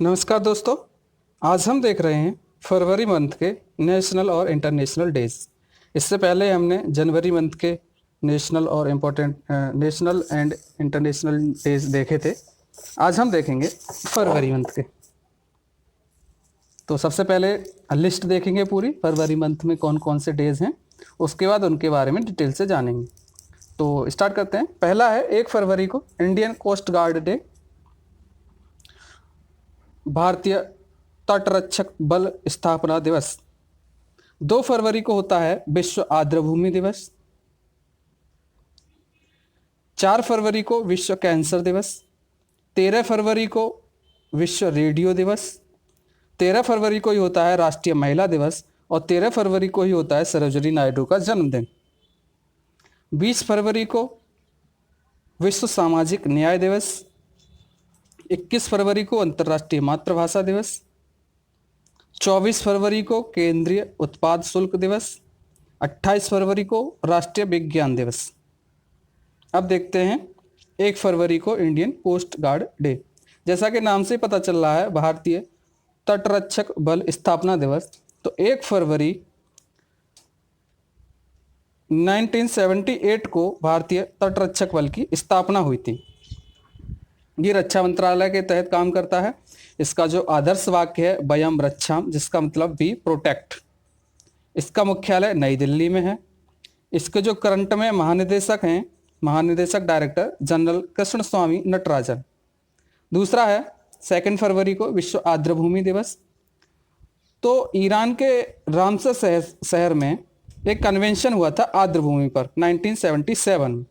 नमस्कार दोस्तों। आज हम देख रहे हैं फरवरी मंथ के नेशनल और इंटरनेशनल डेज। इससे पहले हमने जनवरी मंथ के नेशनल और important national and international days देखे थे। आज हम देखेंगे फरवरी मंथ के। तो सबसे पहले लिस्ट देखेंगे पूरी फरवरी मंथ में कौन कौन से डेज हैं, उसके बाद उनके बारे में डिटेल से जानेंगे। तो स्टार्ट करते हैं। पहला है 1 फरवरी को इंडियन कोस्ट गार्ड डे, भारतीय तटरक्षक बल स्थापना दिवस। 2 फरवरी को होता है विश्व आर्द्रभूमि दिवस। 4 फरवरी को विश्व कैंसर दिवस। 13 फरवरी को विश्व रेडियो दिवस। 13 फरवरी को ही होता है राष्ट्रीय महिला दिवस और 13 फरवरी को ही होता है सरोजिनी नायडू का जन्मदिन। 20 फरवरी को विश्व सामाजिक न्याय दिवस। 21 फरवरी को अंतर्राष्ट्रीय मातृभाषा दिवस। 24 फरवरी को केंद्रीय उत्पाद शुल्क दिवस। 28 फरवरी को राष्ट्रीय विज्ञान दिवस। अब देखते हैं 1 फरवरी को इंडियन कोस्ट गार्ड डे। जैसा कि नाम से पता चल रहा है भारतीय तटरक्षक बल स्थापना दिवस। तो 1 फरवरी 1978 को भारतीय तटरक्षक बल की स्थापना हुई थी। ये रक्षा मंत्रालय के तहत काम करता है। इसका जो आदर्श वाक्य है वयम रक्षाम, जिसका मतलब भी प्रोटेक्ट। इसका मुख्यालय नई दिल्ली में है। इसके जो करंट में महानिदेशक हैं, महानिदेशक डायरेक्टर जनरल कृष्ण स्वामी नटराजन। दूसरा है 2 फरवरी को विश्व आर्द्रभूमि दिवस। तो ईरान के रामसर शहर में एक कन्वेंशन हुआ था आर्द्रभूमि पर 1977 में।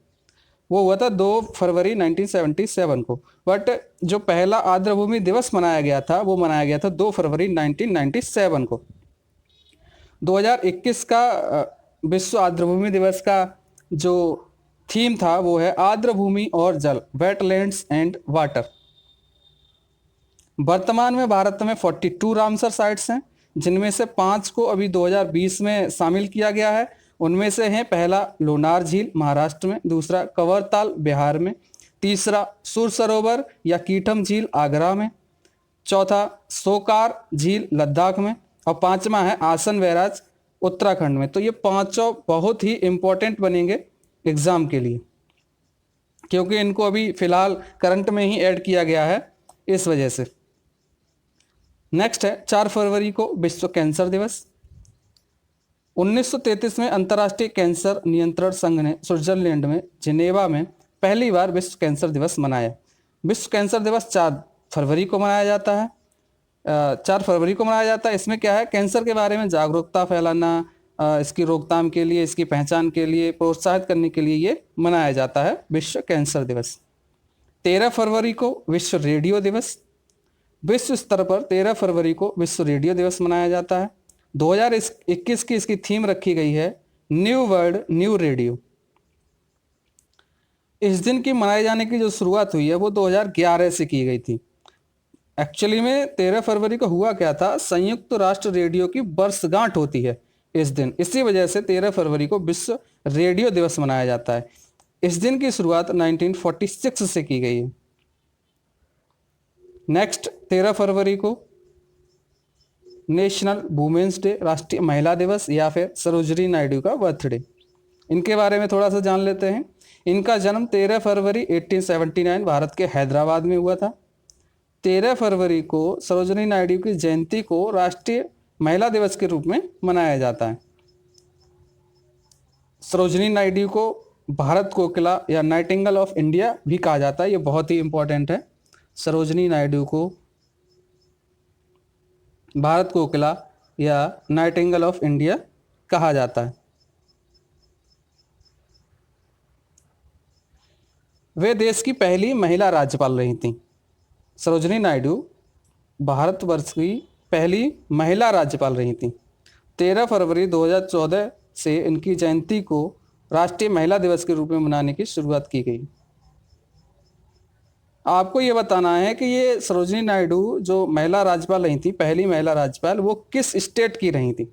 वो हुआ था 2 फरवरी 1977 को। बट जो पहला आर्द्रभूमि दिवस मनाया गया था वो मनाया गया था 2 फरवरी 1997 को। 2021 का विश्व आर्द्रभूमि दिवस का जो थीम था वो है आर्द्रभूमि और जल, वेटलैंड्स एंड वाटर। वर्तमान में भारत में 42 रामसर साइट्स हैं, जिनमें से 5 को अभी 2020 में शामिल किया गया है। उनमें से हैं पहला लोनार झील महाराष्ट्र में, दूसरा कंवरताल बिहार में, तीसरा सुर सरोवर या कीटम झील आगरा में, चौथा सोकार झील लद्दाख में और 5वां है आसन बैराज उत्तराखंड में। तो ये पांचों बहुत ही इम्पोर्टेंट बनेंगे एग्जाम के लिए, क्योंकि इनको अभी फिलहाल करंट में ही ऐड किया गया है, इस वजह से। नेक्स्ट है 4 फरवरी को विश्व कैंसर दिवस। 1933 में अंतर्राष्ट्रीय कैंसर नियंत्रण संघ ने स्विट्जरलैंड में जिनेवा में पहली बार विश्व कैंसर दिवस मनाया। विश्व कैंसर दिवस 4 फरवरी को मनाया जाता है। 4 फरवरी को मनाया जाता है। इसमें क्या है, कैंसर के बारे में जागरूकता फैलाना, इसकी रोकथाम के लिए, इसकी पहचान के लिए, प्रोत्साहित करने के लिए ये मनाया जाता है विश्व कैंसर दिवस। 13 फरवरी को विश्व रेडियो दिवस। विश्व स्तर पर 13 फरवरी को विश्व रेडियो दिवस मनाया जाता है। 2021 की इसकी थीम रखी गई है न्यू वर्ल्ड न्यू रेडियो। इस दिन की मनाए जाने की जो शुरुआत हुई है वो 2011 से की गई थी। एक्चुअली में 13 फरवरी को हुआ क्या था, संयुक्त राष्ट्र रेडियो की वर्षगांठ होती है इस दिन। इसी वजह से 13 फरवरी को विश्व रेडियो दिवस मनाया जाता है। इस दिन की शुरुआत 1946 से की गई है। नेक्स्ट 13 फरवरी को नेशनल वुमेन्स डे, राष्ट्रीय महिला दिवस या फिर सरोजिनी नायडू का बर्थडे। इनके बारे में थोड़ा सा जान लेते हैं। इनका जन्म 13 फरवरी 1879 भारत के हैदराबाद में हुआ था। 13 फरवरी को सरोजिनी नायडू की जयंती को राष्ट्रीय महिला दिवस के रूप में मनाया जाता है। सरोजिनी नायडू को भारत कोकिला या नाइटिंगेल ऑफ इंडिया भी कहा जाता है। ये बहुत ही इंपॉर्टेंट है। सरोजिनी नायडू को भारत कोकिला या नाइटिंगेल ऑफ इंडिया कहा जाता है। वे देश की पहली महिला राज्यपाल रही थीं। सरोजिनी नायडू भारतवर्ष की पहली महिला राज्यपाल रही थीं। 13 फरवरी 2014 से इनकी जयंती को राष्ट्रीय महिला दिवस के रूप में मनाने की शुरुआत की गई। आपको ये बताना है कि ये सरोजिनी नायडू जो महिला राज्यपाल रही थी, पहली महिला राज्यपाल, वो किस स्टेट की रही थी।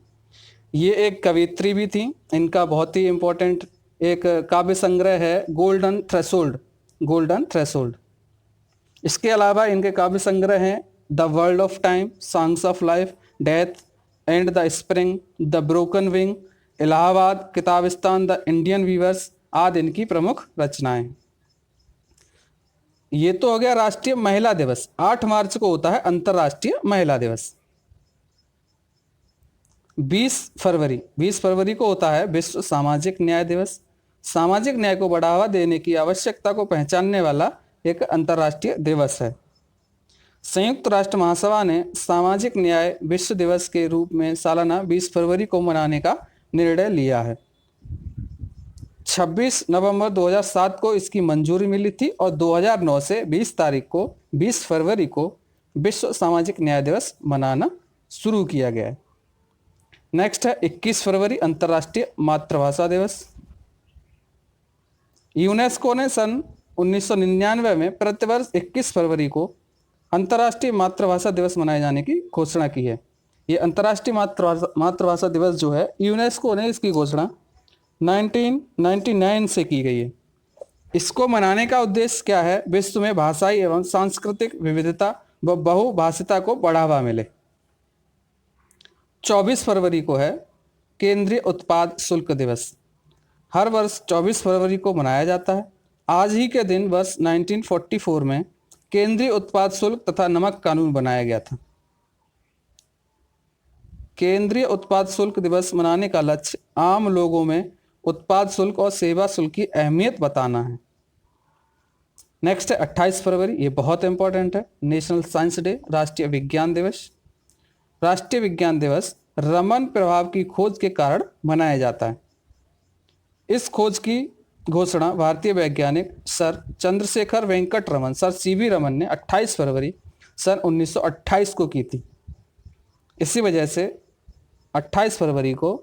ये एक कवियत्री भी थी। इनका बहुत ही इम्पोर्टेंट एक काव्य संग्रह है गोल्डन थ्रेशोल्ड। Golden threshold. इसके अलावा इनके काव्य संग्रह हैं the world of time, songs of life, death and the spring, the broken wing, Allahabad, Kitabistan, the Indian weavers आदि इनकी प्रमुख रचनाएं। ये तो हो गया राष्ट्रीय महिला दिवस। 8 मार्च को होता है अंतर्राष्ट्रीय महिला दिवस। 20 फरवरी को होता है विश्व सामाजिक न्याय दिवस। सामाजिक न्याय को बढ़ावा देने की आवश्यकता को पहचानने वाला एक अंतर्राष्ट्रीय दिवस है। संयुक्त राष्ट्र महासभा ने सामाजिक न्याय विश्व दिवस के रूप में सालाना 20 फरवरी को मनाने का निर्णय लिया है। 26 नवंबर 2007 को इसकी मंजूरी मिली थी और 2009 से 20 फरवरी को विश्व सामाजिक न्याय दिवस मनाना शुरू किया गया है। नेक्स्ट है 21 फरवरी अंतर्राष्ट्रीय मातृभाषा दिवस। यूनेस्को ने सन 1999 में प्रतिवर्ष 21 फरवरी को अंतर्राष्ट्रीय मातृभाषा दिवस मनाए जाने की घोषणा की है। ये अंतर्राष्ट्रीय मातृभाषा दिवस जो है यूनेस्को ने इसकी घोषणा 1999 से की गई है। इसको मनाने का उद्देश्य क्या है? विश्व में भाषाई एवं सांस्कृतिक विविधता व बहुभाषिता को बढ़ावा मिले। 24 फरवरी को है केंद्रीय उत्पाद शुल्क दिवस। हर वर्ष 24 फरवरी को मनाया जाता है। आज ही के दिन वर्ष 1944 में केंद्रीय उत्पाद शुल्क तथा नमक कानून बनाया गया था। केंद्रीय उत्पाद शुल्क दिवस मनाने का लक्ष्य आम लोगों में उत्पाद शुल्क और सेवा शुल्क की अहमियत बताना है। नेक्स्ट है 28 फरवरी, ये बहुत इंपॉर्टेंट है, नेशनल साइंस डे, राष्ट्रीय विज्ञान दिवस। राष्ट्रीय विज्ञान दिवस रमन प्रभाव की खोज के कारण मनाया जाता है। इस खोज की घोषणा भारतीय वैज्ञानिक sir Chandrasekhar Venkata Raman, sir CV Raman ने 28 फरवरी सन 1928 को की थी। इसी वजह से 28 फरवरी को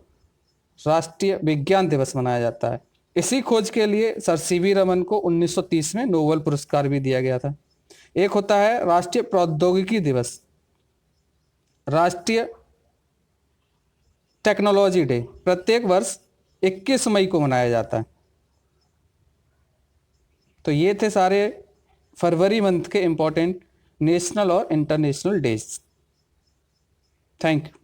राष्ट्रीय विज्ञान दिवस मनाया जाता है। इसी खोज के लिए सर सीवी रमन को 1930 में नोबेल पुरस्कार भी दिया गया था। एक होता है राष्ट्रीय प्रौद्योगिकी दिवस, राष्ट्रीय टेक्नोलॉजी डे, प्रत्येक वर्ष 21 मई को मनाया जाता है। तो ये थे सारे फरवरी मंथ के इंपॉर्टेंट नेशनल और इंटरनेशनल डेज। Thank you.